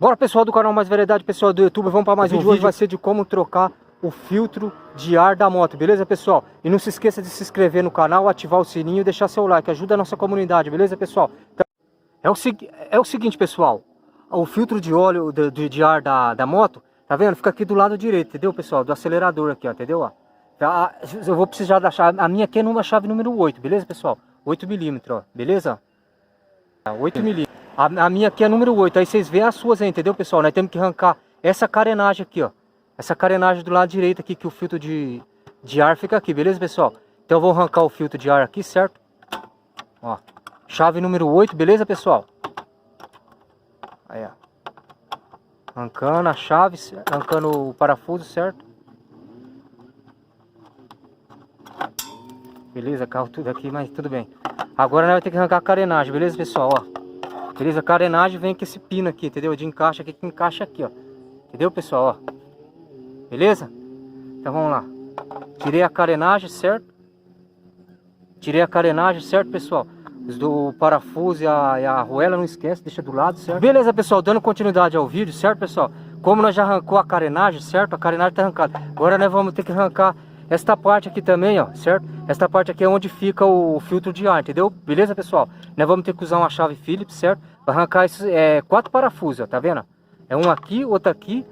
Bora, pessoal do canal Mais Variedade, pessoal do YouTube, vamos para mais um vídeo. Hoje vai ser de como trocar o filtro de ar da moto, beleza, pessoal? E não se esqueça de se inscrever no canal, ativar o sininho e deixar seu like, ajuda a nossa comunidade, beleza, pessoal? Então, é o seguinte, pessoal, o filtro de óleo de ar da moto, tá vendo? Fica aqui do lado direito, entendeu, pessoal? Do acelerador aqui, ó, entendeu? Ó. Eu vou precisar da chave, a minha aqui é a chave número 8, beleza, pessoal? 8 milímetros, ó, beleza? 8 milímetros. A minha aqui é número 8, aí vocês veem as suas aí, entendeu, pessoal? Nós temos que arrancar essa carenagem aqui, ó. Essa carenagem do lado direito aqui, que o filtro de ar fica aqui, beleza, pessoal? Então eu vou arrancar o filtro de ar aqui, certo? Ó, chave número 8, beleza, pessoal? Aí, ó. Arrancando a chave, arrancando o parafuso, certo? Beleza, carro tudo aqui, mas tudo bem. Agora nós vamos ter que arrancar a carenagem, beleza, pessoal? Ó. Beleza, a carenagem vem com esse pino aqui, entendeu? De encaixe aqui, que encaixa aqui, ó. Entendeu, pessoal? Ó. Beleza? Então vamos lá. Tirei a carenagem, certo? Tirei a carenagem, certo, pessoal? Do parafuso e a arruela, não esquece, deixa do lado, certo? Beleza, pessoal, dando continuidade ao vídeo, certo, pessoal? Como nós já arrancou a carenagem, certo? A carenagem tá arrancada. Agora nós vamos ter que arrancar esta parte aqui também, ó, certo? Esta parte aqui é onde fica o filtro de ar, entendeu? Beleza, pessoal? Nós vamos ter que usar uma chave Phillips, certo? Para arrancar esses 4 parafusos, ó, tá vendo? É um aqui, outro aqui,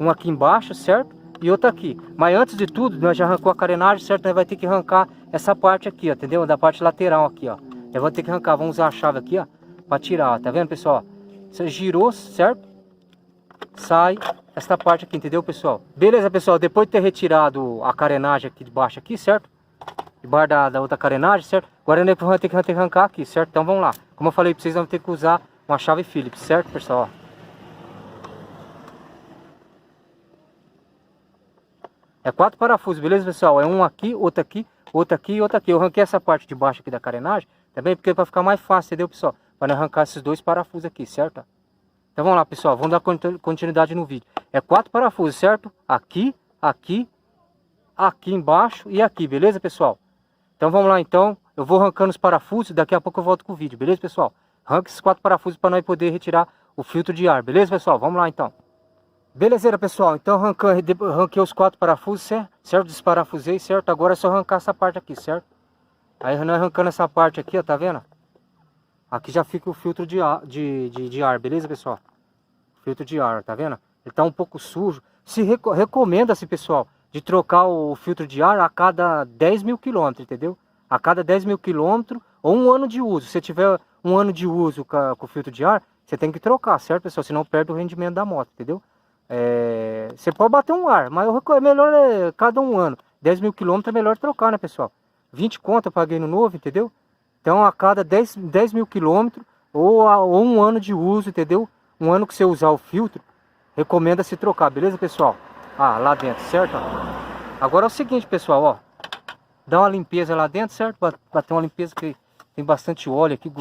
um aqui embaixo, certo? E outro aqui. Mas antes de tudo, nós já arrancou a carenagem, certo? Nós vai ter que arrancar essa parte aqui, ó, entendeu? Da parte lateral aqui, ó. Nós vamos ter que arrancar, vamos usar a chave aqui, ó, para tirar, ó, tá vendo, pessoal? Você girou, certo? Sai esta parte aqui, entendeu, pessoal? Beleza, pessoal, depois de ter retirado a carenagem aqui de baixo aqui, certo? Debaixo da outra carenagem, certo? Agora nós vamos ter que arrancar aqui, certo? Então vamos lá. Como eu falei pra vocês, vamos ter que usar uma chave Phillips, certo, pessoal? É 4 parafusos, beleza, pessoal? É um aqui, outro aqui, outro aqui e outro aqui. Eu arranquei essa parte de baixo aqui da carenagem, também porque para ficar mais fácil, entendeu, pessoal? Para arrancar esses 2 parafusos aqui, certo? Então vamos lá, pessoal, vamos dar continuidade no vídeo. É 4 parafusos, certo? Aqui, aqui, aqui embaixo e aqui, beleza, pessoal? Então vamos lá, então. Eu vou arrancando os parafusos, daqui a pouco eu volto com o vídeo, beleza, pessoal? Arranca esses 4 parafusos para nós poder retirar o filtro de ar, beleza, pessoal? Vamos lá, então. Belezeira, pessoal, então arranquei os 4 parafusos, certo? Desparafusei, certo? Agora é só arrancar essa parte aqui, certo? Aí nós arrancando essa parte aqui, ó, tá vendo? Aqui já fica o filtro de ar, beleza, pessoal? Filtro de ar, tá vendo? Ele tá um pouco sujo. Recomenda-se, pessoal, de trocar o filtro de ar a cada 10 mil quilômetros, entendeu? A cada 10 mil quilômetros ou um ano de uso. Se você tiver um ano de uso com o filtro de ar, você tem que trocar, certo, pessoal? Senão perde o rendimento da moto, entendeu? Você pode bater um ar, mas é melhor cada um ano. 10 mil quilômetros é melhor trocar, né, pessoal? 20 conto eu paguei no novo, entendeu? Então a cada 10 mil quilômetros ou um ano de uso, entendeu? Um ano que você usar o filtro, recomenda-se trocar, beleza, pessoal? Ah, lá dentro, certo? Agora é o seguinte, pessoal, ó. Dá uma limpeza lá dentro, certo? Bater uma limpeza que tem bastante óleo aqui,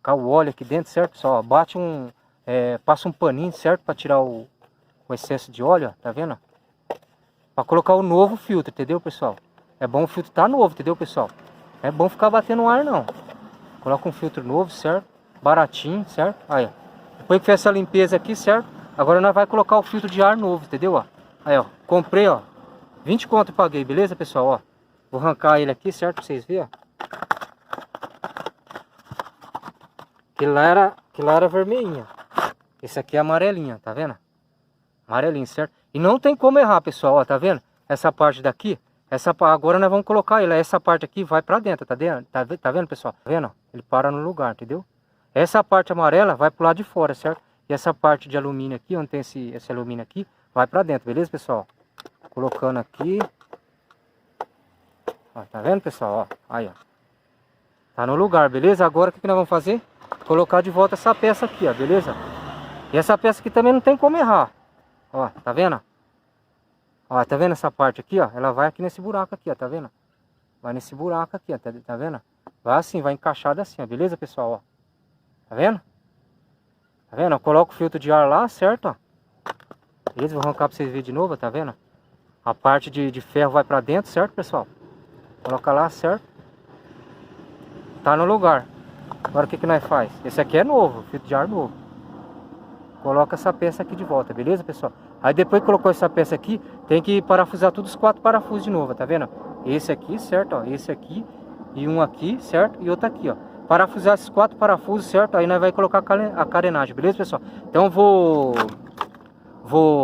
o óleo aqui dentro, certo, pessoal? Bate passa um paninho, certo? Para tirar o excesso de óleo, ó, tá vendo? Para colocar o novo filtro, entendeu, pessoal? É bom o filtro tá novo, entendeu, pessoal? Não é bom ficar batendo ar, não. Coloca um filtro novo, certo? Baratinho, certo? Aí, ó. Depois que fez essa limpeza aqui, certo? Agora nós vamos colocar o filtro de ar novo, entendeu? Ó. Aí, ó. Comprei, ó. 20 conto eu paguei, beleza, pessoal? Ó. Vou arrancar ele aqui, certo? Pra vocês verem, ó. Aquele lá era vermelhinha. Esse aqui é amarelinha, tá vendo? Amarelinho, certo? E não tem como errar, pessoal, ó. Tá vendo? Essa parte daqui... Agora nós vamos colocar ele. Essa parte aqui vai pra dentro, tá vendo, pessoal? Tá vendo? Ele para no lugar, entendeu? Essa parte amarela vai pro lado de fora, certo? E essa parte de alumínio aqui, onde tem esse alumínio aqui, vai pra dentro, beleza, pessoal? Colocando aqui. Ó, tá vendo, pessoal? Ó, aí, ó. Tá no lugar, beleza? Agora o que nós vamos fazer? Colocar de volta essa peça aqui, ó, beleza? E essa peça aqui também não tem como errar. Ó, tá vendo? Ó, tá vendo essa parte aqui, ó? Ela vai aqui nesse buraco aqui, ó, tá vendo? Vai nesse buraco aqui, ó, tá vendo? Vai assim, vai encaixado assim, ó, beleza, pessoal, ó? Tá vendo? Tá vendo? Eu coloco o filtro de ar lá, certo, ó? Beleza, vou arrancar pra vocês verem de novo, tá vendo? A parte de ferro vai pra dentro, certo, pessoal? Coloca lá, certo? Tá no lugar. Agora o que nós faz? Esse aqui é novo, filtro de ar novo. coloca essa peça aqui de volta, beleza, pessoal? Aí depois que colocou essa peça aqui, tem que parafusar todos os 4 parafusos de novo, tá vendo? Esse aqui, certo, ó, esse aqui e um aqui, certo? E outro aqui, ó. Parafusar esses 4 parafusos, certo? Aí nós vai colocar a carenagem, beleza, pessoal? Então eu vou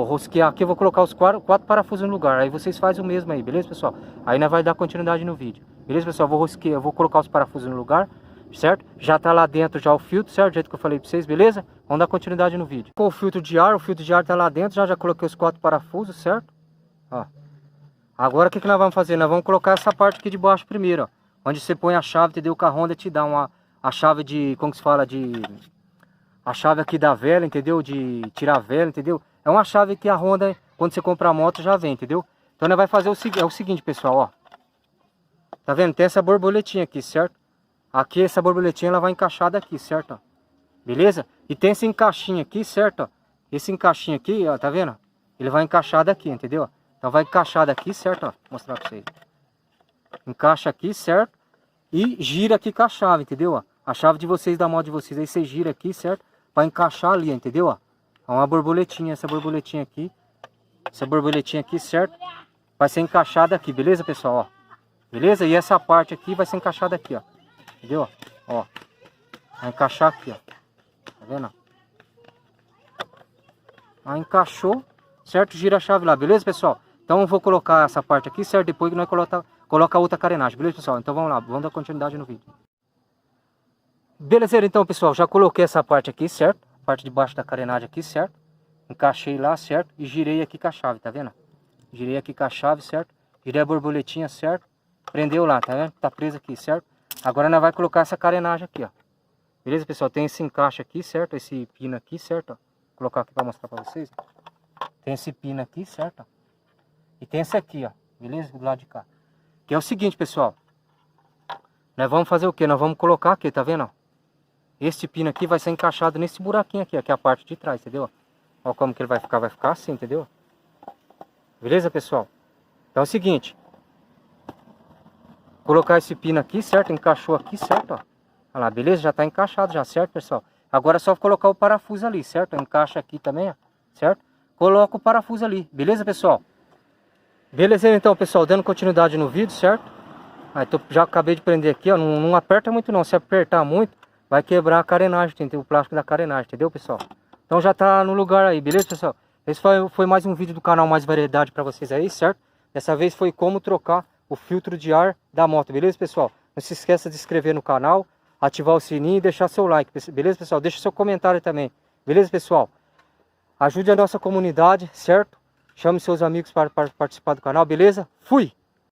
rosquear aqui, eu vou colocar os 4 parafusos no lugar. Aí vocês fazem o mesmo aí, beleza, pessoal? Aí nós vai dar continuidade no vídeo. Beleza, pessoal? Eu vou colocar os parafusos no lugar, certo? Já tá lá dentro já o filtro, certo? Do jeito que eu falei pra vocês, beleza? Vamos dar continuidade no vídeo. Com o filtro de ar tá lá dentro, já coloquei os 4 parafusos, certo? Ó. Agora o que nós vamos fazer? Nós vamos colocar essa parte aqui de baixo primeiro, ó. Onde você põe a chave, entendeu? Que a Honda te dá a chave de, como que se fala, a chave aqui da vela, entendeu? De tirar a vela, entendeu? É uma chave que a Honda, quando você compra a moto, já vem, entendeu? Então nós vai fazer o seguinte, pessoal, ó. Tá vendo? Tem essa borboletinha aqui, certo? Aqui essa borboletinha ela vai encaixada aqui, certo? Ó. Beleza? E tem esse encaixinho aqui, certo? Ó. Esse encaixinho aqui, ó, tá vendo? Ele vai encaixado aqui, entendeu? Então vai encaixado aqui, certo? Ó. Vou mostrar pra vocês. Encaixa aqui, certo? E gira aqui com a chave, entendeu? Ó. A chave de vocês, da moto de vocês, aí você gira aqui, certo? Pra encaixar ali, entendeu? Ó. É uma borboletinha, essa borboletinha aqui. Essa borboletinha aqui, certo? Vai ser encaixada aqui, beleza, pessoal? Ó. Beleza? E essa parte aqui vai ser encaixada aqui, ó. Entendeu? Ó. Vai encaixar aqui, ó. Tá vendo? Aí encaixou, certo? Gira a chave lá, beleza, pessoal? Então eu vou colocar essa parte aqui, certo? Depois que nós coloca a outra carenagem, beleza, pessoal? Então vamos lá, vamos dar continuidade no vídeo. Beleza, então, pessoal, já coloquei essa parte aqui, certo? A parte de baixo da carenagem aqui, certo? Encaixei lá, certo? E girei aqui com a chave, tá vendo? Girei aqui com a chave, certo? Girei a borboletinha, certo? Prendeu lá, tá vendo? Tá preso aqui, certo? Agora nós vai colocar essa carenagem aqui, ó. Beleza, pessoal? Tem esse encaixe aqui, certo? Esse pino aqui, certo? Ó. Vou colocar aqui pra mostrar pra vocês. Tem esse pino aqui, certo? E tem esse aqui, ó. Beleza? Do lado de cá. Que é o seguinte, pessoal. Nós vamos fazer o quê? Nós vamos colocar aqui, tá vendo? Ó? Este pino aqui vai ser encaixado nesse buraquinho aqui, ó. Que é a parte de trás, entendeu? Ó como que ele vai ficar assim, entendeu? Beleza, pessoal? Então é o seguinte. Colocar esse pino aqui, certo? Encaixou aqui, certo? Ó. Olha lá, beleza? Já tá encaixado já, certo, pessoal? Agora é só colocar o parafuso ali, certo? Encaixa aqui também, ó, certo? Coloca o parafuso ali, beleza, pessoal? Beleza, então, pessoal, dando continuidade no vídeo, certo? Aí, já acabei de prender aqui, ó. Não aperta muito não, se apertar muito, vai quebrar a carenagem, entendeu? O plástico da carenagem, entendeu, pessoal? Então já tá no lugar aí, beleza, pessoal? Esse foi mais um vídeo do canal Mais Variedade pra vocês aí, certo? Dessa vez foi como trocar o filtro de ar da moto, beleza, pessoal? Não se esqueça de se inscrever no canal, ativar o sininho e deixar seu like, beleza, pessoal? Deixa seu comentário também, beleza, pessoal? Ajude a nossa comunidade, certo? Chame seus amigos para participar do canal, beleza? Fui!